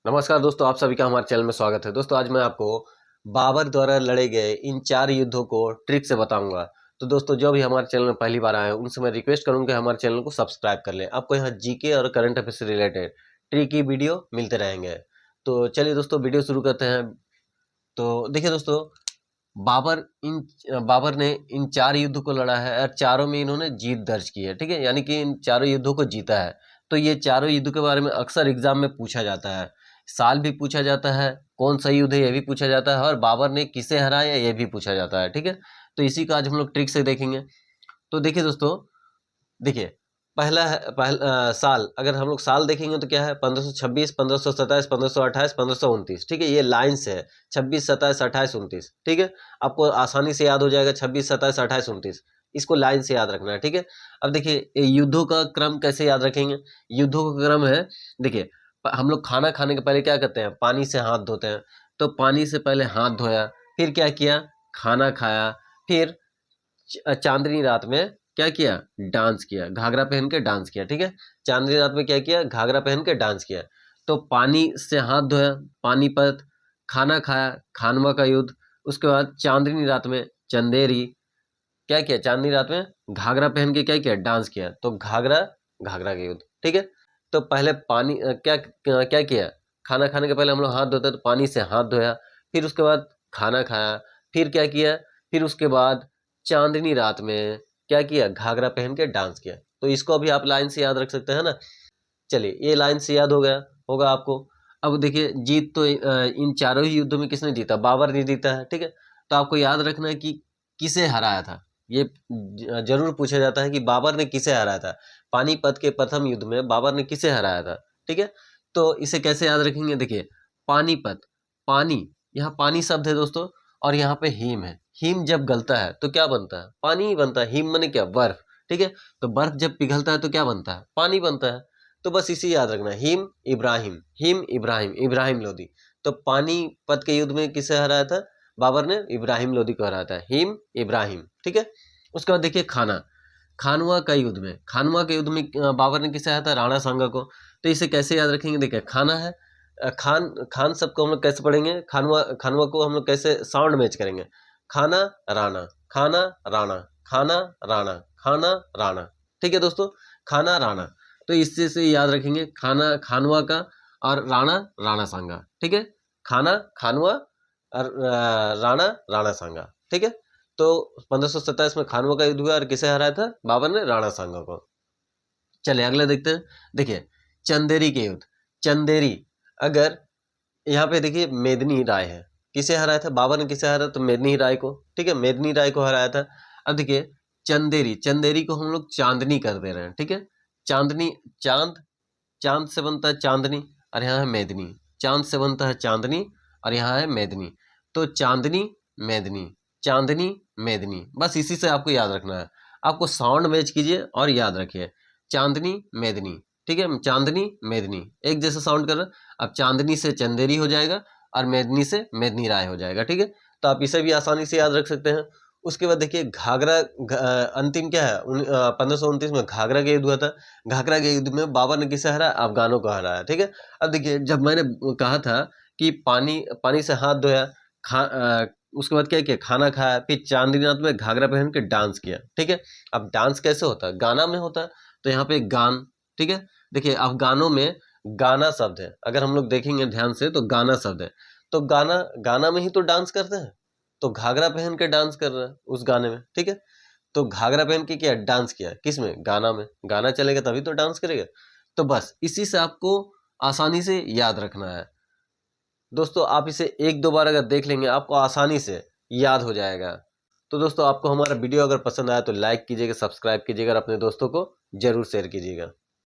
नमस्कार दोस्तों, आप सभी का हमारे चैनल में स्वागत है। दोस्तों आज मैं आपको बाबर द्वारा लड़े गए इन 4 युद्धों को ट्रिक से बताऊंगा। तो दोस्तों जो भी हमारे चैनल में पहली बार आए हैं उनसे मैं रिक्वेस्ट करूंगा कि हमारे चैनल को सब्सक्राइब कर लें। आपको यहाँ जीके और करंट अफेयर से रिलेटेड ट्रिक की वीडियो मिलते रहेंगे। तो चलिए दोस्तों वीडियो शुरू करते हैं। तो देखिए दोस्तों, बाबर ने इन 4 युद्धों को लड़ा है और चारों में इन्होंने जीत दर्ज की है। ठीक है, यानी कि इन चारों युद्धों को जीता है। तो ये चारों युद्धों के बारे में अक्सर एग्जाम में पूछा जाता है। साल भी पूछा जाता है, कौन सा युद्ध है ये भी पूछा जाता है, और बाबर ने किसे हराया ये भी पूछा जाता है। ठीक है, तो इसी का आज हम लोग ट्रिक से देखेंगे। तो देखिए दोस्तों, देखिए पहला है साल। अगर हम लोग साल देखेंगे तो क्या है, 1526, 1527, 1528, 1529। ठीक है, ये लाइन से है 26, 27, 28, 29। ठीक है, आपको आसानी से याद हो जाएगा 26, 27, 28, 29। इसको लाइन से याद रखना है। ठीक है, अब देखिए युद्धों का क्रम कैसे याद रखेंगे। युद्धों का क्रम है, देखिए हम लोग खाना खाने के पहले क्या करते हैं, पानी से हाथ धोते हैं। तो पानी से पहले हाथ धोया, फिर क्या किया, खाना खाया, फिर चांदनी रात में क्या किया, डांस किया, घाघरा पहन के डांस किया। ठीक है, चांदनी रात में क्या किया, घाघरा पहन के डांस किया। तो पानी से हाथ धोया, पानीपत, खाना खाया, खानवा का युद्ध। उसके बाद चांदनी रात में चंदेरी क्या किया, चांदनी रात में घाघरा पहन के क्या किया, डांस किया। तो घाघरा, घाघरा का युद्ध। ठीक है, तो पहले पानी क्या क्या किया, खाना खाने के पहले हम लोग हाथ धोते हैं तो पानी से हाथ धोया, फिर उसके बाद खाना खाया, फिर क्या किया, फिर उसके बाद चांदनी रात में क्या किया, घाघरा पहन के डांस किया। तो इसको अभी आप लाइन से याद रख सकते हैं ना। चलिए ये लाइन से याद हो गया होगा आपको। अब देखिए जीत तो इन चारों ही युद्धों में किसने जीता, बाबर ने जीता है। ठीक है, तो आपको याद रखना है कि किसे हराया था। ये जरूर पूछा जाता है कि बाबर ने किसे हराया था। पानीपत के प्रथम युद्ध में बाबर ने किसे हराया था। ठीक है, तो इसे कैसे याद रखेंगे, देखिए पानीपत, पानी, यहाँ पानी शब्द है दोस्तों, और यहाँ पे हिम है। हिम जब गलता है तो क्या बनता है, पानी ही बनता है। हिम माने क्या, बर्फ। ठीक है, तो बर्फ जब पिघलता है तो क्या बनता है, पानी बनता है। तो बस इसी याद रखना, हिम इब्राहिम, हिम इब्राहिम, इब्राहिम लोदी। तो पानीपत के युद्ध में किसे हराया था, बाबर ने इब्राहिम लोदी को हराया था, हिम इब्राहिम। ठीक है, उसके बाद देखिए खाना, खानवा का युद्ध में, खानवा के युद्ध में बाबर ने किसे हराया था, राणा सांगा को। तो इसे कैसे याद रखेंगे, देखिए खाना है, खान खान सबको हम लोग कैसे पढ़ेंगे, खानवा, खानवा को हम लोग कैसे साउंड मैच करेंगे, खाना राणा, खाना राणा, खाना राणा, खाना राणा। ठीक है दोस्तों, खाना राणा। तो इससे से याद रखेंगे, खाना खानवा का, और राणा राणा सांगा। ठीक है, खाना खानवा और राणा राणा सांगा। ठीक है, तो 1527 में खानवा का युद्ध हुआ और किसे हराया था, बाबर ने राणा सांगा को। चलिए अगले देखते हैं। देखिए चंदेरी के युद्ध, चंदेरी, अगर यहाँ पे देखिए मेदिनी राय है, किसे हराया था, बाबर ने किसे हराया, तो मेदिनी राय को। ठीक है, मेदिनी राय को हराया था। अब देखिए चंदेरी, चंदेरी को हम लोग चांदनी कर दे रहे हैं। ठीक है, चांदनी, चांद, चांद से बनता है चांदनी, और यहाँ है मेदिनी, चांद से बनता है चांदनी, और यहाँ है मेदिनी। तो चांदनी मेदिनी, चांदनी मेदिनी, बस इसी से आपको याद रखना है। आपको साउंड मैच कीजिए और याद रखिए, चांदनी मेदिनी। ठीक है, चांदनी मेदिनी एक जैसा साउंड कर रहा है। अब चांदनी से चंदेरी हो जाएगा और मेदिनी से मेदिनी राय हो जाएगा। ठीक है, तो आप इसे भी आसानी से याद रख सकते हैं। उसके बाद देखिए घाघरा, अंतिम क्या है, 1529 में घाघरा का युद्ध हुआ था। घाघरा के युद्ध में बाबर ने किसे हराया, अफगानों को हराया। ठीक है, अब देखिए जब मैंने कहा था कि पानी पानी से हाथ धोया, उसके बाद क्या किया, खाना खाया, फिर चांदनी रात में घाघरा पहन के डांस किया। ठीक है, अब डांस कैसे होता है, गाना में होता है। तो यहाँ पे गान। ठीक है, देखिए अफगानों में गाना शब्द है, अगर हम लोग देखेंगे ध्यान से तो गाना शब्द है। तो गाना, गाना में ही तो डांस करते हैं। तो घाघरा पहन के डांस कर रहा है उस गाने में। ठीक है, तो घाघरा पहन के क्या डांस किया, किस में, गाना में। गाना चलेगा तभी तो डांस करेगा। तो बस इसी से आपको आसानी से याद रखना है दोस्तों। आप इसे एक दो बार अगर देख लेंगे आपको आसानी से याद हो जाएगा। तो दोस्तों आपको हमारा वीडियो अगर पसंद आया तो लाइक कीजिएगा, सब्सक्राइब कीजिएगा और अपने दोस्तों को जरूर शेयर कीजिएगा।